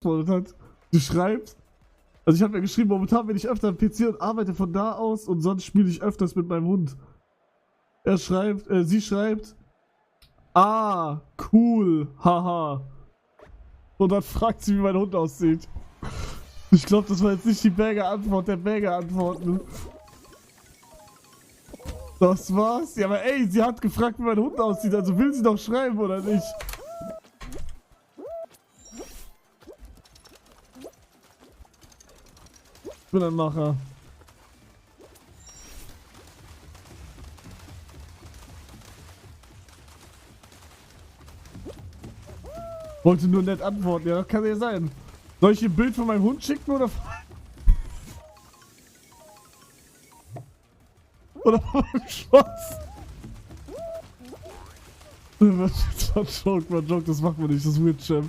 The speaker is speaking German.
hat. Du schreibst. Also ich habe mir geschrieben, momentan bin ich öfter am PC und arbeite von da aus und sonst spiele ich öfters mit meinem Hund. Sie schreibt, ah, cool, haha. Und dann fragt sie, wie mein Hund aussieht. Ich glaube, das war jetzt nicht die Berger-Antwort der Berger-Antworten. Das war's? Ja, aber ey, sie hat gefragt, wie mein Hund aussieht, also will sie doch schreiben, oder nicht? Ich bin ein Macher. Wollte nur nett antworten, ja, kann ja sein. Soll ich ihr ein Bild von meinem Hund schicken oder oder von meinem Schwanz? War Joke, das macht man nicht, das ist weird, Champ.